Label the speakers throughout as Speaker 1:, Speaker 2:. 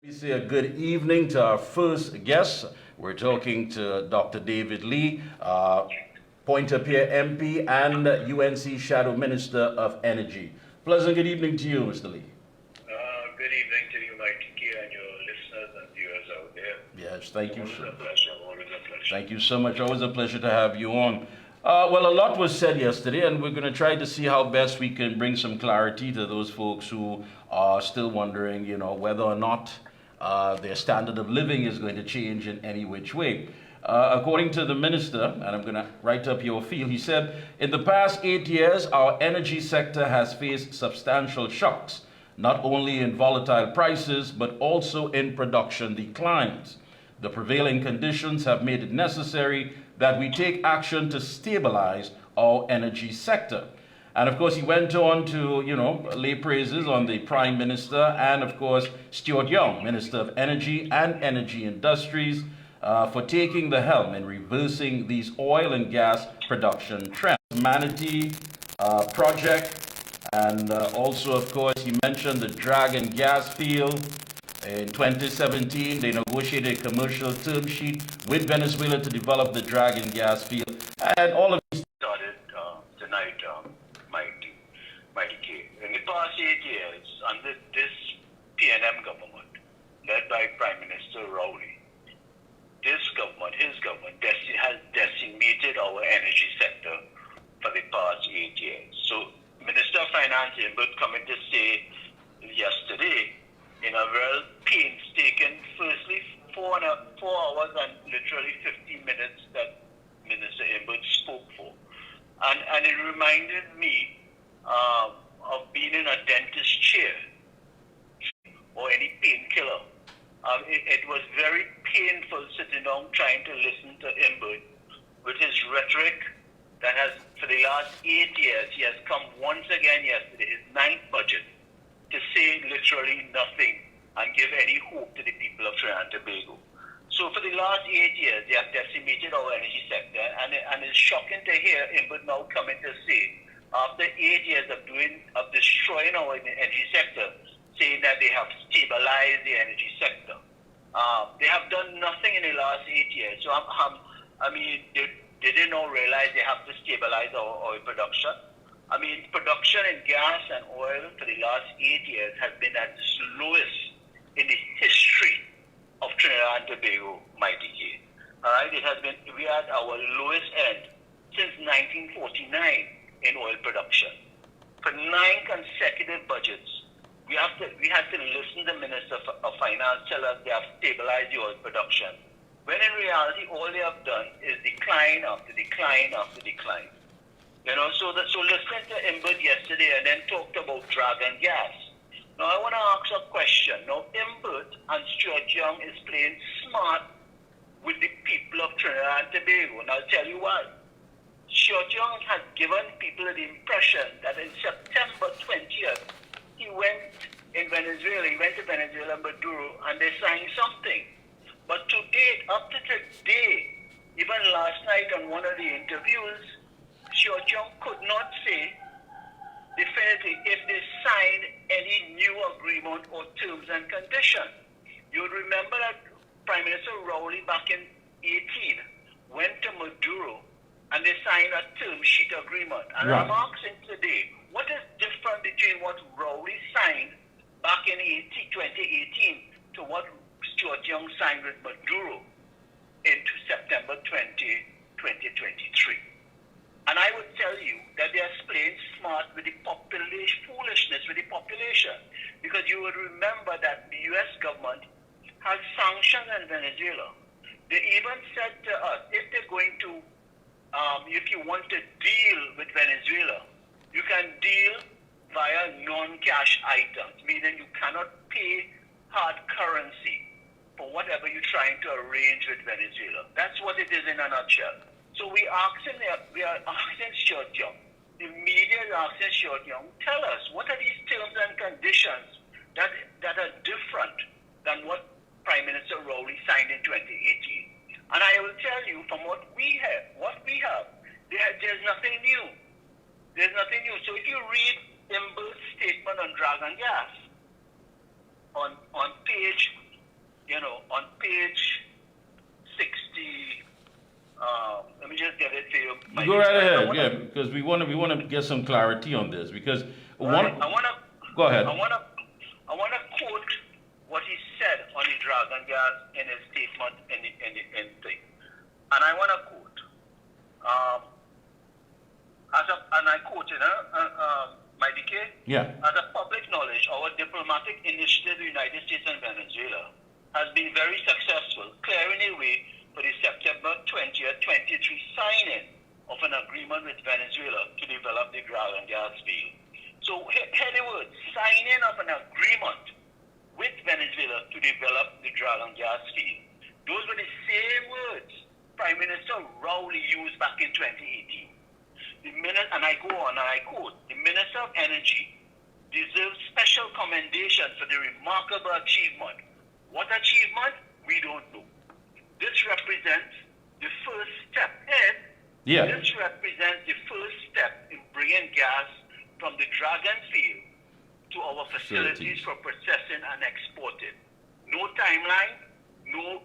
Speaker 1: We say a good evening to our first guest. We're talking to Dr. David Lee, Pointe-a-Pierre MP and UNC Shadow Minister of Energy. Pleasant good evening to you, Mr. Lee.
Speaker 2: Good evening to you, Mikee K, and your listeners and viewers out there.
Speaker 1: Yes, thank you.
Speaker 2: Always a pleasure, always a pleasure.
Speaker 1: Thank you so much. Always a pleasure to have you on. Well, a lot was said yesterday, and we're going to try to see how best we can bring some clarity to those folks who are still wondering, whether or not their standard of living is going to change in any which way. According to the minister, and I'm going to write up your feel, he said, in the past 8 years, our energy sector has faced substantial shocks, not only in volatile prices, but also in production declines. The prevailing conditions have made it necessary that we take action to stabilize our energy sector. And of course, he went on to, lay praises on the Prime Minister and, of course, Stuart Young, Minister of Energy and Energy Industries, for taking the helm in reversing these oil and gas production trends. Manatee project, and also, of course, he mentioned the Dragon gas field. In 2017, they negotiated a commercial term sheet with Venezuela to develop the Dragon gas field, and all of these
Speaker 2: Started tonight, Mikee K. In the past 8 years, under this PNM government, led by Prime Minister Rowley, his government has decimated our energy sector for the past 8 years. So, Minister of Finance Imbert coming to say yesterday, in a real painstaking, firstly, 4 hours and literally 50 minutes that Minister Imbert spoke for. And it reminded me of being in a dentist chair or any painkiller. It was very painful sitting down trying to listen to Imbert with his rhetoric that has, for the last 8 years, he has come once again yesterday, his 9th budget, to say literally nothing and give any hope to the people of Trinidad and Tobago. So for the last 8 years, they have decimated our energy sector, and it's shocking to hear Imbert now coming to say, after 8 years of destroying our energy sector, saying that they have stabilized the energy sector. They have done nothing in the last 8 years. So they didn't all realize they have to stabilize our oil production. Production in gas and oil for the last 8 years has been at its lowest in the history of Trinidad and Tobago, Mikee K. Alright, we are at our lowest end since 1949 in oil production. For 9 consecutive budgets, we had to listen to the Minister of Finance tell us they have stabilized the oil production, when in reality all they have done is decline after decline after decline. So listening to Imbert yesterday and then talked about Dragon gas. Now I want to ask a question. Now Imbert and Stuart Young is playing smart with the people of Trinidad and Tobago, and I'll tell you why. Stuart Young has given people the impression that in September 20th, he went to Venezuela, Maduro, and they signed something. But to date, up to today, even last night on one of the interviews, Stuart Young could not say definitely if they signed any new agreement or terms and conditions. You would remember that Prime Minister Rowley back in 2018 went to Maduro and they signed a term sheet agreement. And
Speaker 1: right.
Speaker 2: I'm asking today, what is different between what Rowley signed back in 2018 to what Stuart Young signed with Maduro into September 2023? And I would tell you that they are playing smart with the population, foolishness with the population. Because you would remember that the U.S. government has sanctions on Venezuela. They even said to us, if they're going to, if you want to deal with Venezuela, you can deal via non-cash items, meaning you cannot pay hard currency for whatever you're trying to arrange with Venezuela. That's what it is in a nutshell. So we are asking Stuart Young, the media is asking Stuart Young, tell us, what are these terms and conditions that are different than what Prime Minister Rowley signed in 2018? And I will tell you, from what we have, there's nothing new. There's nothing new. So if you read Imbert's statement on Dragon gas, on page on page 60, let me just get it for you.
Speaker 1: Go right ahead, yeah, because we want to get some clarity on this, because go ahead.
Speaker 2: I want to quote what he said on the Dragon gas in his statement in thing. And I want to quote, and I quote, Mikee K,
Speaker 1: Yeah.
Speaker 2: as a public knowledge, our diplomatic initiative in the United States and Venezuela has been very successful, clearing the way for the September 20th, 23 signing of an agreement with Venezuela to develop the Dragon gas field. So, hear the word, signing of an agreement with Venezuela to develop the Dragon gas field. Those were the same words Prime Minister Rowley used back in 2018. And I go on and I quote, the Minister of Energy deserves special commendation for the remarkable achievement. What achievement? We don't know. This represents the first step. This represents the first step in bringing gas from the Dragon field to our facilities for processing and exporting. No timeline, no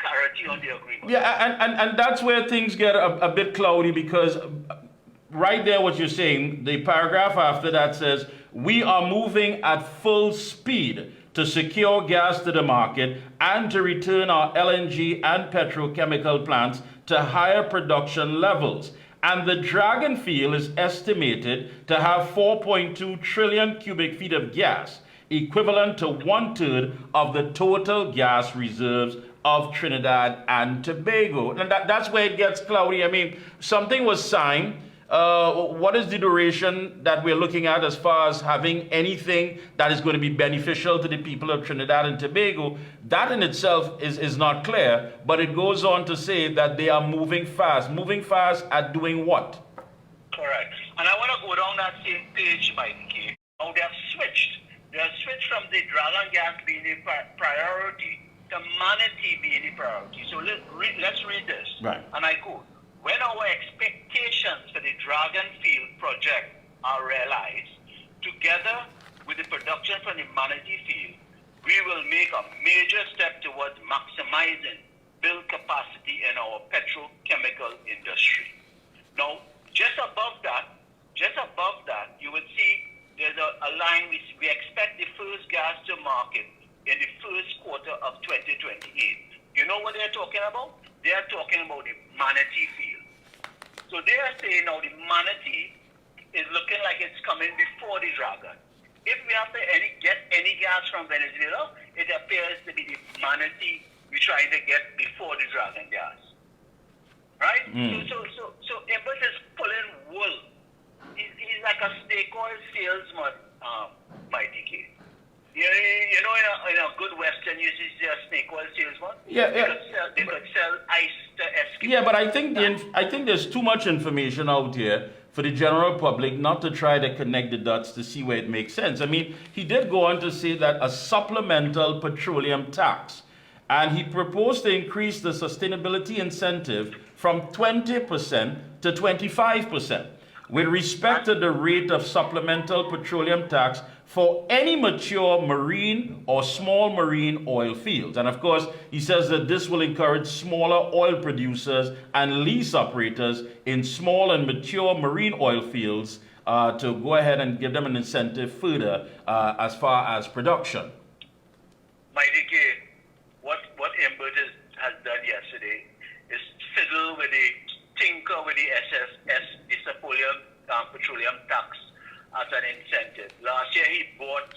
Speaker 2: clarity on the agreement.
Speaker 1: Yeah, and that's where things get a bit cloudy, because right there what you're saying, the paragraph after that says, we are moving at full speed to secure gas to the market and to return our LNG and petrochemical plants to higher production levels. And the Dragon field is estimated to have 4.2 trillion cubic feet of gas, equivalent to 1/3 of the total gas reserves of Trinidad and Tobago. And that's where it gets cloudy. I mean, something was signed. What is the duration that we're looking at as far as having anything that is going to be beneficial to the people of Trinidad and Tobago? That in itself is not clear, but it goes on to say that they are moving fast. Moving fast at doing what?
Speaker 2: Correct. And I want to go down that same page, Mikee K. Now they have switched. They have switched from the Dragon gas being a priority to manatee being a priority. So let's read this.
Speaker 1: Right.
Speaker 2: And I quote, when our expectations for the Dragon field project are realized, together with the production from the manatee field, we will make a major step towards maximizing build capacity in our petrochemical industry. Now, just above that, you will see there's a line which we expect the first gas to market in the first quarter of 2028. You know what they're talking about? They are talking about the manatee field. So they are saying now the manatee is looking like it's coming before the Dragon. If we have to get any gas from Venezuela, it appears to be the manatee we're trying to get before the Dragon gas. Right? So Imbert is pulling wool. He's like a snake oil salesman, Mikee K. You know, in a good Western, you see a snake oil salesman. They could sell ice to Eskimos.
Speaker 1: Yeah, but I think there's too much information out here for the general public not to try to connect the dots to see where it makes sense. I mean, he did go on to say that a supplemental petroleum tax, and he proposed to increase the sustainability incentive from 20% to 25%. With respect to the rate of supplemental petroleum tax for any mature marine or small marine oil fields. And of course, he says that this will encourage smaller oil producers and lease operators in small and mature marine oil fields to go ahead and give them an incentive further as far as production.
Speaker 2: Mikee K, what Imbert has done yesterday is fiddle with tinker with the SSS, the petroleum tax as an incentive. Last year he bought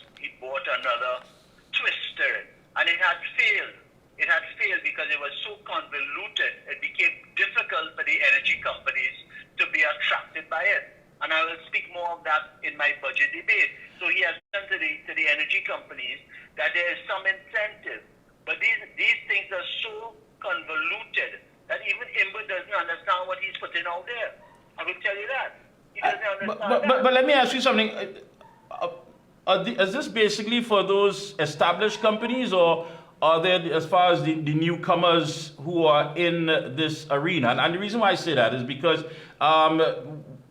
Speaker 2: another twister, and it had failed. It had failed because it was so convoluted. It became difficult for the energy companies to be attracted by it. And I will speak more of that in my budget debate. So he has said to the energy companies that there is some incentive, but these things are so convoluted that even Imbert doesn't understand what he's putting out there. I will tell you that. He doesn't understand that.
Speaker 1: But let me ask you something. Is this basically for those established companies, or are there, as far as the newcomers who are in this arena? And the reason why I say that is because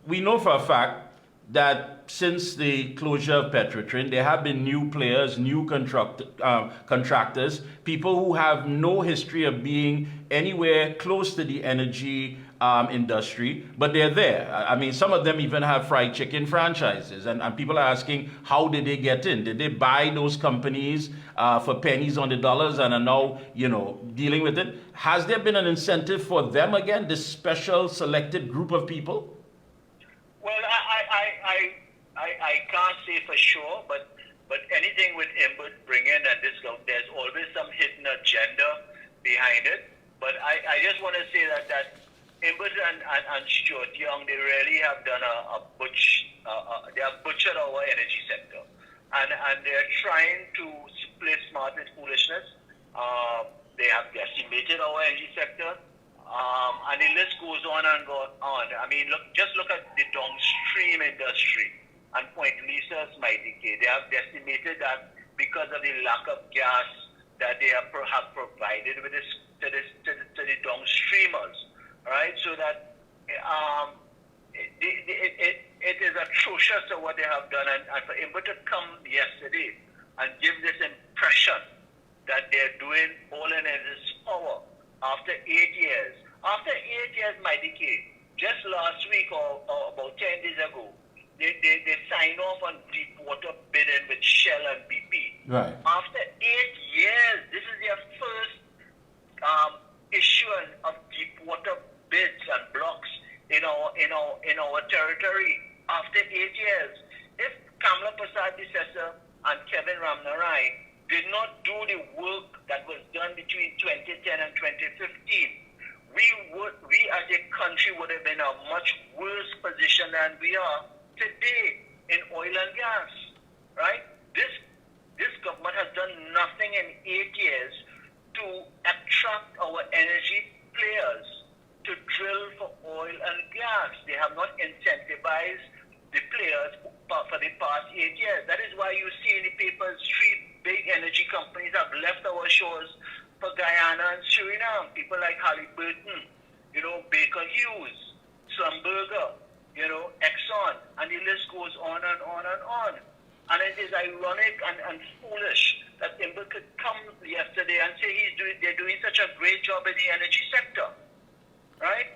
Speaker 1: we know for a fact that since the closure of Petrotrin, there have been new players, new contractors, people who have no history of being anywhere close to the energy industry, but they're there. I mean, some of them even have fried chicken franchises, and people are asking, how did they get in? Did they buy those companies for pennies on the dollars and are now, dealing with it? Has there been an incentive for them again, this special selected group of people?
Speaker 2: Well, I can't say for sure, but anything with input bring in and discount, there's always some hidden agenda behind it. But I just want to say that Imbus and Stuart Young, they really have done they have butchered our energy sector. And they're trying to play smart with foolishness. They have decimated our energy sector. And the list goes on and on. I mean, just look at the downstream industry and Point Lisa's Mikee K. They have decimated that because of the lack of gas that they have provided with this, to the downstreamers. Right, so that it is atrocious of what they have done, and for him to come yesterday and give this impression that they're doing all in his power after 8 years. After 8 years, Mikee K, just last week or about 10 days ago, they signed off on deep water bidding with Shell and BP.
Speaker 1: Right.
Speaker 2: After 8 years, this is their first issuance of deep water bids and blocks in our territory after 8 years. If Kamla Prasad Desessa and Kevin Ramnarai did not do the work that was done between 2010 and 2015, we as a country would have been in a much worse position than we are today in oil and gas. Right? This government has done nothing in 8 years to attract our energy players to drill for oil and gas. They have not incentivized the players for the past 8 years. That is why you see in the papers 3 big energy companies have left our shores for Guyana and Suriname. People like Halliburton, Baker Hughes, Schlumberger, Exxon, and the list goes on and on and on. And it is ironic and foolish that Imber could come yesterday and say they're doing such a great job in the energy sector. Right?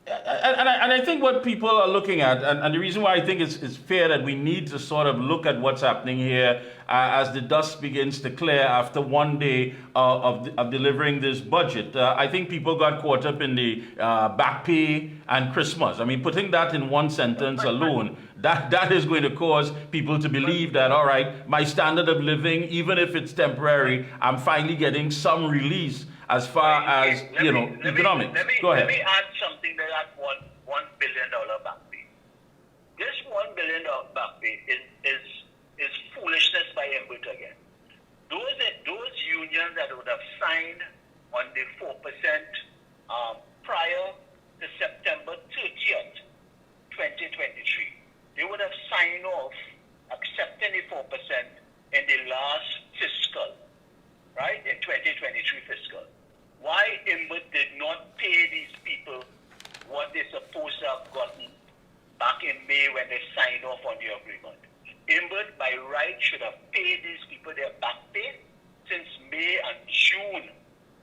Speaker 1: And I think what people are looking at, and the reason why I think it's fair that we need to sort of look at what's happening here as the dust begins to clear after 1 day of delivering this budget. I think people got caught up in the back pay and Christmas. I mean, putting that in one sentence alone, that is going to cause people to believe that, all right, my standard of living, even if it's temporary, I'm finally getting some release as far as, economics. Go ahead.
Speaker 2: Let me add something to that $1 billion back pay. This $1 billion back pay is foolishness by Imbut again. Those unions that would have signed on the 4% prior to September 30th, 2023, they would have signed off accepting the 4% in the last fiscal, right, in 2023 fiscal. Why Imbut did not pay these people what they're supposed to have gotten back in May when they signed off on the agreement? Imbut, by right, should have paid these people their back pay since May and June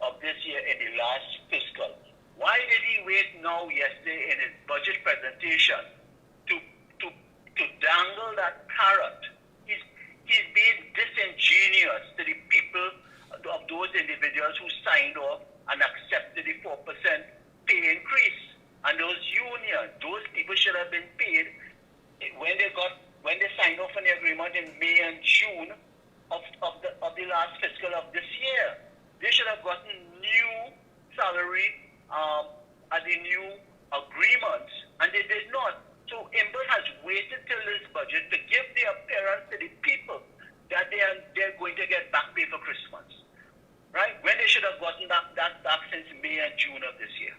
Speaker 2: of this year in the last fiscal. Why did he wait now yesterday in his budget presentation to dangle that carrot? He's being disingenuous to the people of those individuals who signed off and accepted the 4% pay increase. And those unions, those people should have been paid when they signed off on the agreement in May and June of the last fiscal of this year. They should have gotten new salary at the new agreements, and they did not. So Imbut has waited till this budget to give the appearance to the people that they're going to get back pay for Christmas, right? When they should have gotten that back since May and June of this year.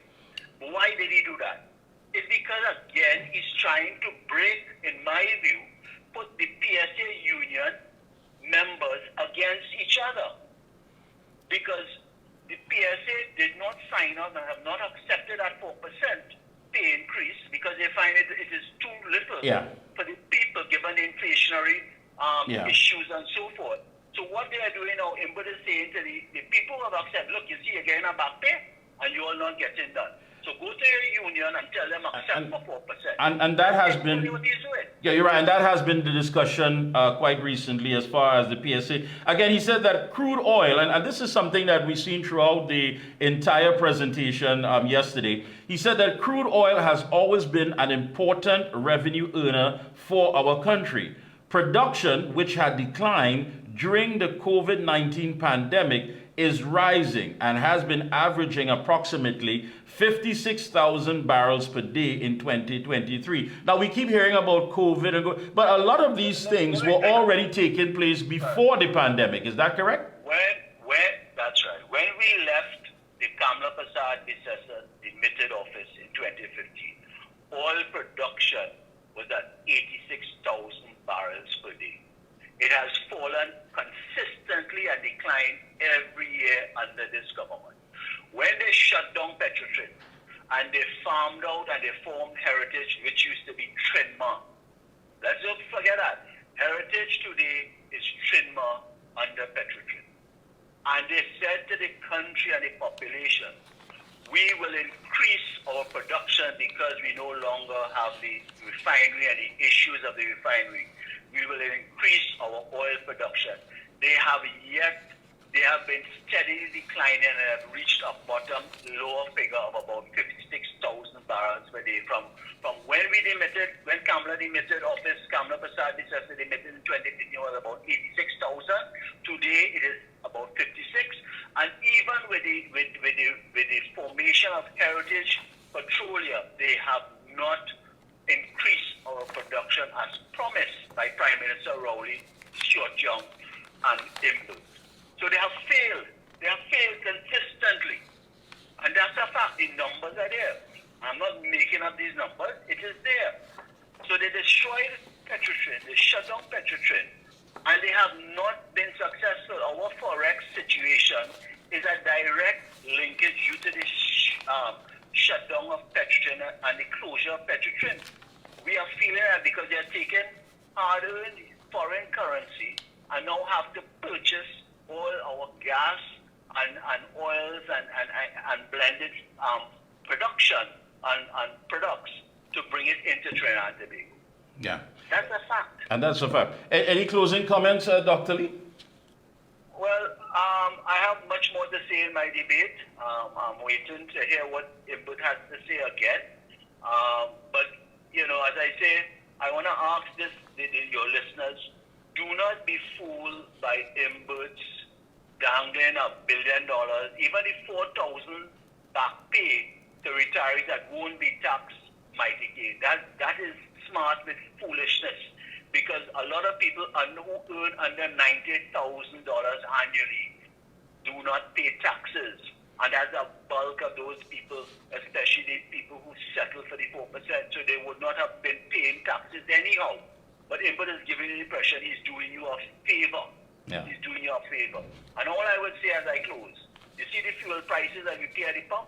Speaker 2: But why did he do that? It's because, again, he's trying to break, in my view, put the PSA union members against each other. Because the PSA did not sign up and have not accepted that 4% pay increase because they find it is too little
Speaker 1: Yeah.
Speaker 2: for the people given the inflationary
Speaker 1: Yeah.
Speaker 2: issues and so forth. So what they are doing now, Inbud is saying to the people who have accepted, look, you see, you're getting a back pay and you are not getting that. So go to your union and tell them accept for 4%.
Speaker 1: And that has been, yeah, you're right, and that has been the discussion quite recently as far as the PSA. Again, he said that crude oil, and this is something that we've seen throughout the entire presentation yesterday. He said that crude oil has always been an important revenue earner for our country. Production, which had declined during the COVID-19 pandemic, is rising and has been averaging approximately 56,000 barrels per day in 2023. Now, we keep hearing about COVID, but a lot of these things were already taking place before the pandemic. Is that correct?
Speaker 2: That's right. When we left the Kamla Prasad admitted office in 2015, oil production was at 86,000 barrels per day. It has fallen consistently and declined every year under this government. When they shut down Petrotrin and they farmed out and they formed Heritage, which used to be Trinma. Let's not forget that. Heritage today is Trinma under Petrotrin. And they said to the country and the population, we will increase our production because we no longer have the refinery and the issues of the refinery. We will increase our oil production. They have been steadily declining and have reached a bottom lower figure of about 56,000 barrels per day from when Kamla demitted office, Kamla Prasad demitted in 2015 was about 86,000. Today it is about 56. And even with the formation of Heritage Petroleum, they have not increased our production as promised by Prime Minister Rowley, Stuart Young, and Imbu. So they have failed. They have failed consistently. And that's a fact. The numbers are there. I'm not making up these numbers. It is there. So they destroyed Petrotrin. They shut down Petrotrin. And they have not been successful. Our forex situation is a direct linkage due to the shutdown of Petrotrin and the closure of Petrotrin. We are feeling that because they are taking hard-earned foreign currency and now have to purchase all our gas and oils and blended production and products to bring it into Trinidad and Tobago.
Speaker 1: Yeah.
Speaker 2: That's a fact.
Speaker 1: And that's a fact. Any closing comments, Dr. Lee?
Speaker 2: Well, I have much more to say in my debate. I'm waiting to hear what Inbud has to say again. But, as I say, I want to ask your listeners, do not be fooled by Inbud's dangling $1 billion, even the 4,000 back pay to retirees that won't be taxed, Mikee K. That is smart with foolishness, because a lot of people who earn under $90,000 annually do not pay taxes. And that's a bulk of those people, especially the people who settle for the 4%, so they would not have been paying taxes anyhow. But Inbud is giving you the impression he's doing you a favor.
Speaker 1: Yeah.
Speaker 2: He's doing you a favor. And all I would say as I close, you see the fuel prices that we pay at the pump?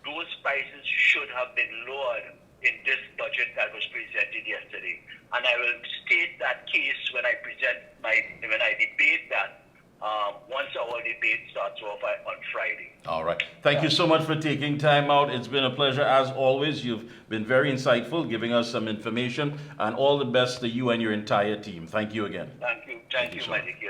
Speaker 2: Those prices should have been lowered in this budget that was presented yesterday. And I will state that case when I debate that once our debate starts off on Friday.
Speaker 1: All right. Thank you so much for taking time out. It's been a pleasure as always. You've been very insightful, giving us some information, and all the best to you and your entire team. Thank you again.
Speaker 2: Thank you, Mikee K.